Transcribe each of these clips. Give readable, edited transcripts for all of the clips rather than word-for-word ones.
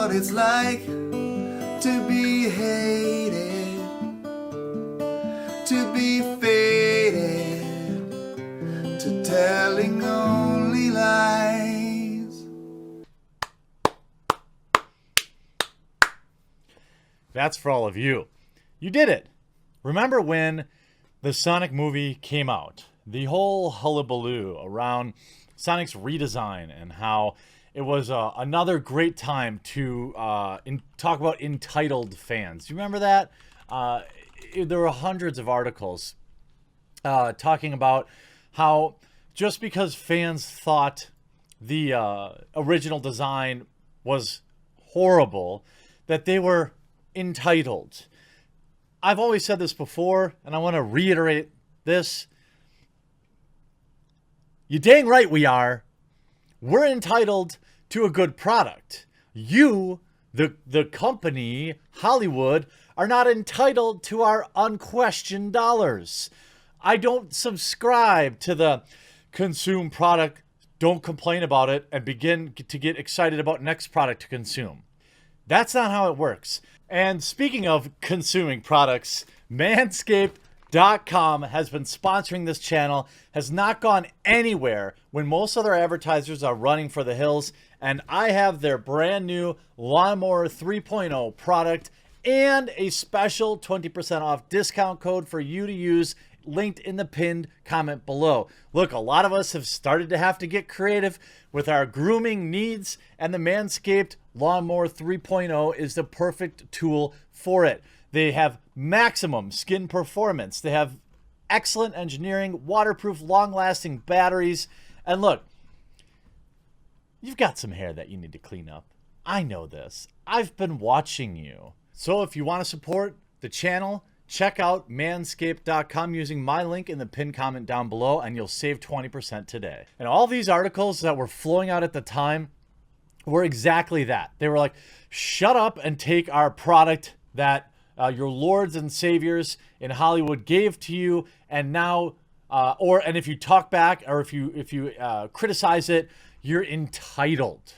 what it's like to be hated, to be faded, to telling only lies. That's for all of you. You did it. Remember when the Sonic movie came out? The whole hullabaloo around Sonic's redesign and how it was another great time to talk about entitled fans. Do you remember that? There were hundreds of articles talking about how just because fans thought the original design was horrible, that they were entitled. I've always said this before, and I want to reiterate this. You dang right we are. We're entitled to a good product. You, the company, Hollywood, are not entitled to our unquestioned dollars. I don't subscribe to the consume product, don't complain about it, and begin to get excited about next product to consume. That's not how it works. And speaking of consuming products, Manscaped.com has been sponsoring this channel, has not gone anywhere when most other advertisers are running for the hills, and I have their brand new Lawnmower 3.0 product and a special 20% off discount code for you to use, linked in the pinned comment below. Look, a lot of us have started to have to get creative with our grooming needs, and the Manscaped Lawnmower 3.0 is the perfect tool for it. They have maximum skin performance. They have excellent engineering, waterproof, long-lasting batteries. And look, you've got some hair that you need to clean up. I know this. I've been watching you. So if you want to support the channel, check out manscaped.com using my link in the pinned comment down below, and you'll save 20% today. And all these articles that were flowing out at the time were exactly that. They were like, shut up and take our product that your lords and saviors in Hollywood gave to you, and now, and if you talk back or if you criticize it, you're entitled.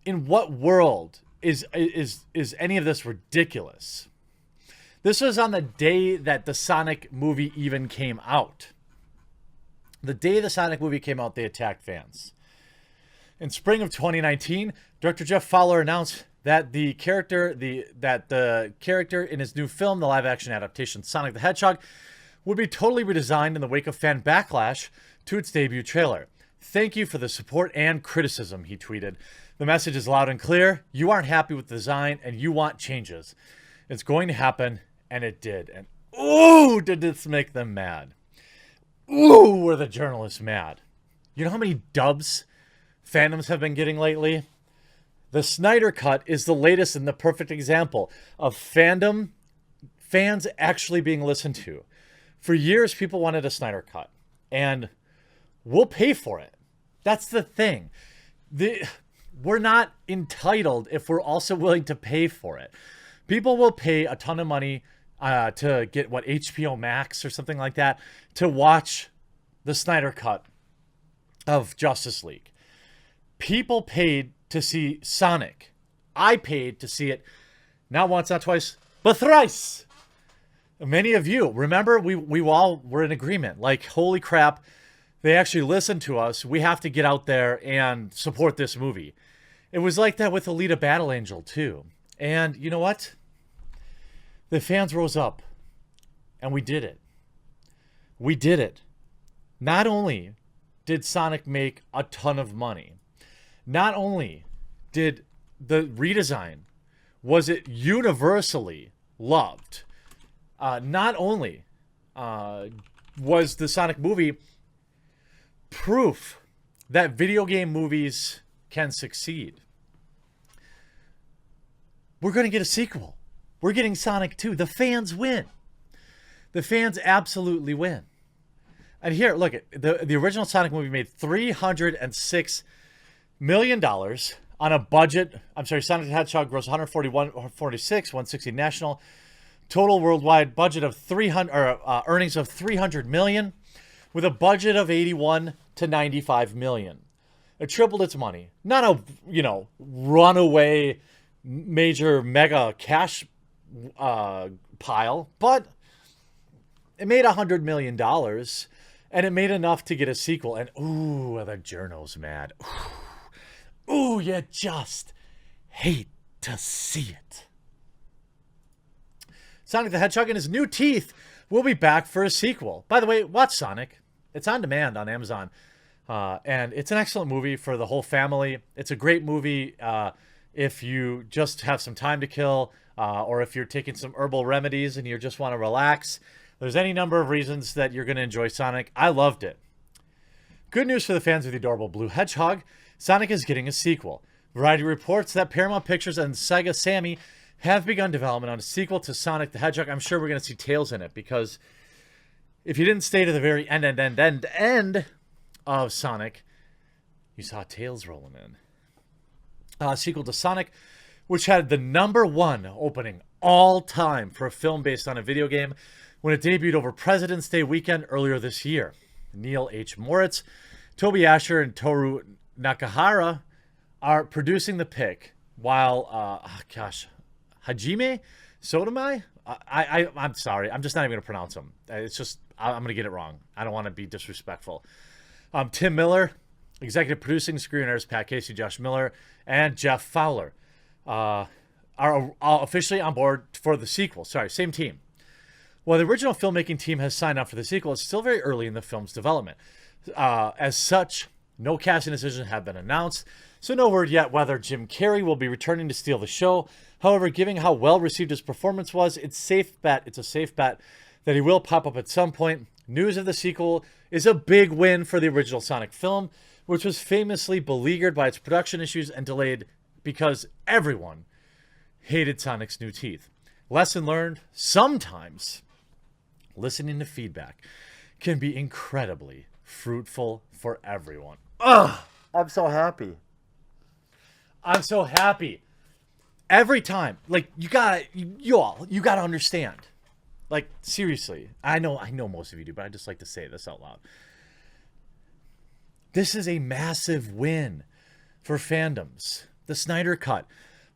In what world is any of this ridiculous? This was on the day that the Sonic movie even came out. The day the Sonic movie came out, they attacked fans. In spring of 2019, director Jeff Fowler announced that the character in his new film, the live-action adaptation Sonic the Hedgehog, would be totally redesigned in the wake of fan backlash to its debut trailer. "Thank you for the support and criticism," he tweeted. "The message is loud and clear. You aren't happy with the design and you want changes. It's going to happen," and it did. And ooh, did this make them mad. Ooh, were the journalists mad. You know how many dubs fandoms have been getting lately? The Snyder Cut is the latest and the perfect example of fandom fans actually being listened to. For years, people wanted a Snyder Cut, and we'll pay for it. That's the thing. We're not entitled if we're also willing to pay for it. People will pay a ton of money to get, HBO Max or something like that, to watch the Snyder Cut of Justice League. People paid to see Sonic. I paid to see it not once, not twice, but thrice. Many of you, remember, we all were in agreement. Like, holy crap, they actually listened to us. We have to get out there and support this movie. It was like that with Alita Battle Angel, too. And you know what? The fans rose up, and we did it. We did it. Not only did Sonic make a ton of money, not only did the redesign, was it universally loved, not only was the Sonic movie proof that video game movies can succeed. We're going to get a sequel. We're getting Sonic 2. The fans win. The fans absolutely win. And here, look, the original Sonic movie made $306 million on a budget. I'm sorry, Sonic the Hedgehog grossed 146, 160 national. Total worldwide budget of earnings of $300 million, with a budget of $81 to $95 million. It tripled its money. Not a, runaway major mega cash pile, but it made $100 million, and it made enough to get a sequel. And ooh, the Journos mad. Ooh, you just hate to see it. Sonic the Hedgehog and his new teeth will be back for a sequel. By the way, watch Sonic. It's on demand on Amazon. And it's an excellent movie for the whole family. It's a great movie if you just have some time to kill, or if you're taking some herbal remedies and you just want to relax. There's any number of reasons that you're going to enjoy Sonic. I loved it. Good news for the fans of the adorable blue hedgehog. Sonic is getting a sequel. Variety reports that Paramount Pictures and Sega Sammy have begun development on a sequel to Sonic the Hedgehog. I'm sure we're going to see Tails in it, because if you didn't stay to the very end of Sonic, you saw Tails rolling in. A sequel to Sonic, which had the #1 opening all time for a film based on a video game when it debuted over President's Day weekend earlier this year. Neil H. Moritz, Toby Asher, and Toru Nakahara are producing the pick, while, Hajime Sotomai? I'm sorry. I'm just not even going to pronounce them. It's just, I'm going to get it wrong. I don't want to be disrespectful. Tim Miller, executive producing, screenwriters Pat Casey, Josh Miller, and Jeff Fowler are officially on board for the sequel. Sorry, same team. While the original filmmaking team has signed up for the sequel, it's still very early in the film's development. As such, no casting decisions have been announced, so no word yet whether Jim Carrey will be returning to steal the show. However, given how well received his performance was, it's a safe bet that he will pop up at some point. News of the sequel is a big win for the original Sonic film, which was famously beleaguered by its production issues and delayed because everyone hated Sonic's new teeth. Lesson learned: sometimes listening to feedback can be incredibly fruitful for everyone. Ugh, I'm so happy. I'm so happy. Every time, like, you gotta understand. Like, seriously, I know most of you do, but I just like to say this out loud. This is a massive win for fandoms. The Snyder Cut,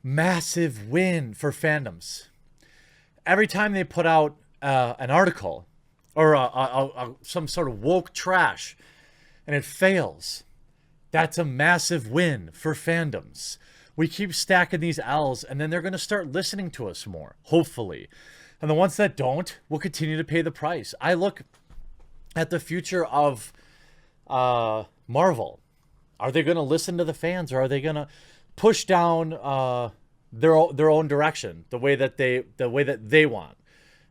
massive win for fandoms. Every time they put out an article or some sort of woke trash and it fails, that's a massive win for fandoms. We keep stacking these L's, and then they're going to start listening to us more, hopefully. And the ones that don't will continue to pay the price. I look at the future of Marvel. Are they going to listen to the fans, or are they going to push down their own direction, the way that they want?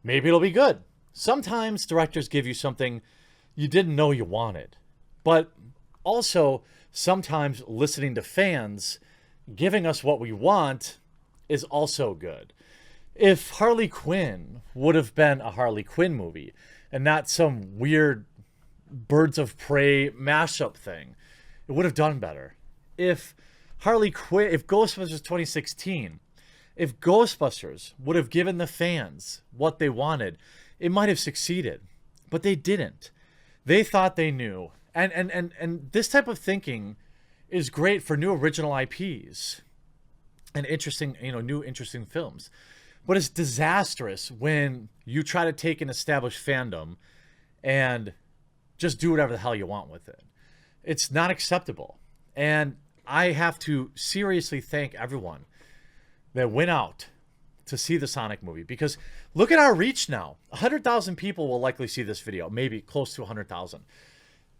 Maybe it'll be good. Sometimes directors give you something you didn't know you wanted, but also sometimes listening to fans giving us what we want is also good. If Harley Quinn would have been a Harley Quinn movie and not some weird Birds of Prey mashup thing, it would have done better. If Ghostbusters 2016, if Ghostbusters would have given the fans what they wanted, it might have succeeded. But they didn't. They thought they knew. And this type of thinking is great for new original IPs and interesting, new interesting films. But it's disastrous when you try to take an established fandom and just do whatever the hell you want with it. It's not acceptable. And I have to seriously thank everyone that went out to see the Sonic movie, because look at our reach now. 100,000 people will likely see this video, maybe close to 100,000.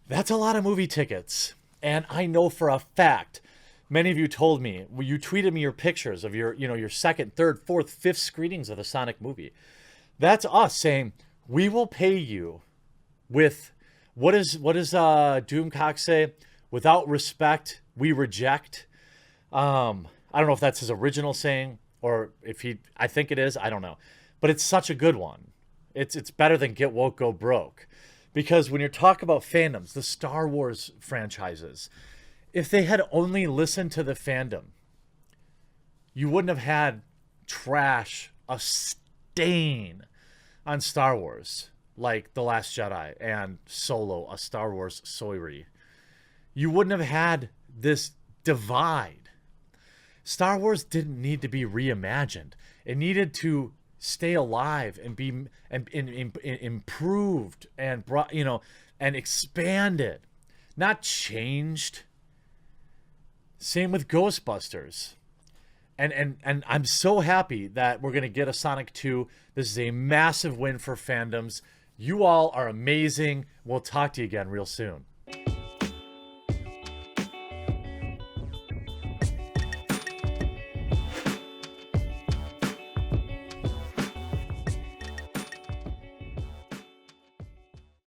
That's a lot of movie tickets. And I know for a fact, many of you told me, you tweeted me your pictures of your second, third, fourth, fifth screenings of the Sonic movie. That's us saying, we will pay you with, what does Doomcock say? Without respect, we reject. I don't know if that's his original saying, or I think it is, I don't know. But it's such a good one. It's better than Get Woke, Go Broke. Because when you're talking about fandoms, the Star Wars franchises, if they had only listened to the fandom, you wouldn't have had trash, a stain on Star Wars, like The Last Jedi and Solo, a Star Wars soiry. you wouldn't have had this divide. Star Wars didn't need to be reimagined. It needed to stay alive and be and improved and brought, and expanded, not changed. Same with Ghostbusters. And I'm so happy that we're going to get a Sonic 2. This is a massive win for fandoms. You all are amazing. We'll talk to you again real soon.